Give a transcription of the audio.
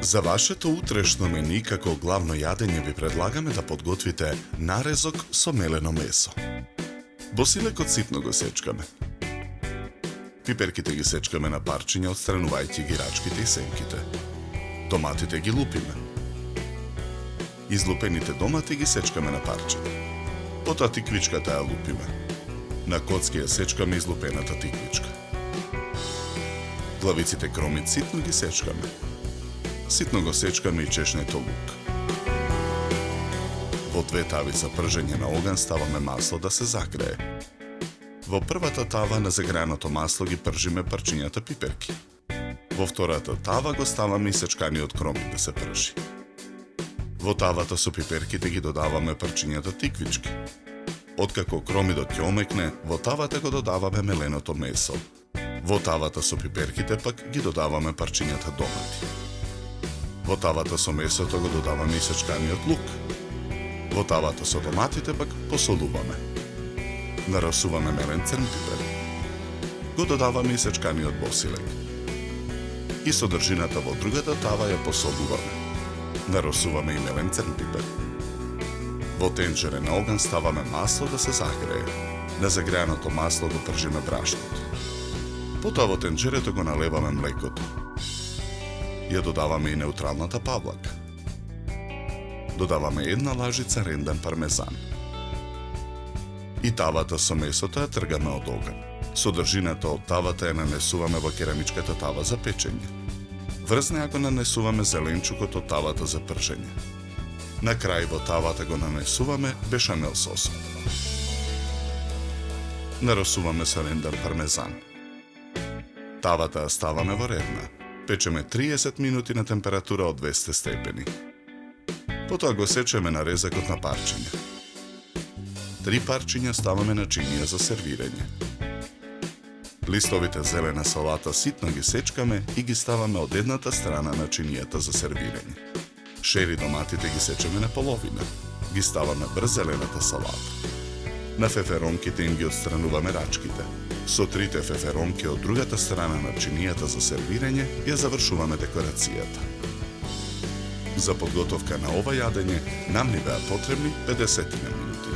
За вашето утрешно мени како главно јадење ви предлагаме да подготвите нарезок со мелено месо. Босилекот ситно го сечкаме. Пиперките ги сечкаме на парчиња, отстранувајќи ги рачките и семките. Доматите ги лупиме. Излупените домати ги сечкаме на парчиња. Потоа тиквичката ја лупиме. На коцки ја сечкаме излупената тиквичка. Главиците кромит ситно ги сечкаме. Ситно го сечкаме и чешнето лук. Во 2 тави за пржење на оган ставаме масло да се загрее. Во првата тава на загреаното масло ги пржиме парчињата пиперки. Во втората тава го ставаме исечканиот кромит да се пржи. Во тавата со пиперките ги додаваме парчињата тиквички. Откако кромидот ќе омекне, во тавата го додаваме меленото месо. Во тавата со пиперките пак ги додаваме парчињата домати. Во тавата со месото го додаваме исечканиот лук. Во тавата со доматите пак посолуваме. Нарасуваме мелен црн пипер. Го додаваме исечканиот босилек. И содржината во другата тава ја посолуваме. Нарасуваме и мелен црн пипер. Во тенџере на оган ставаме масло да се загрее. На загреаното масло го пржиме брашното. Потоа во тенџерето го налеваме млекото. Ја додаваме и неутралната павлака. Додаваме 1 лажица ренден пармезан. И тавата со месото ја тргаме од оган. Содржината од тавата ја нанесуваме во керамичката тава за печење. Врз неа го нанесуваме зеленчукот од тавата за пржење. На крај во тавата го нанесуваме бешамел сосот. Нарасуваме со ренден пармезан. Тавата ја ставаме во редна. Печеме 30 минути на температура од 200 степени. Потоа го сечеме на резакот на парчиња. 3 парчиња ставаме на чинија за сервирање. Листовите зелена салата ситно ги сечкаме и ги ставаме од едната страна на чинијата за сервирање. Шери доматите ги сечеме на половина. Ги ставаме врз зелената салата. На феферонките им ги отстрануваме рачките. Со 3 феферонки од другата страна на чинијата за сервирање ја завршуваме декорацијата. За подготовка на ова јадење нам ни беа потребни 50 минути.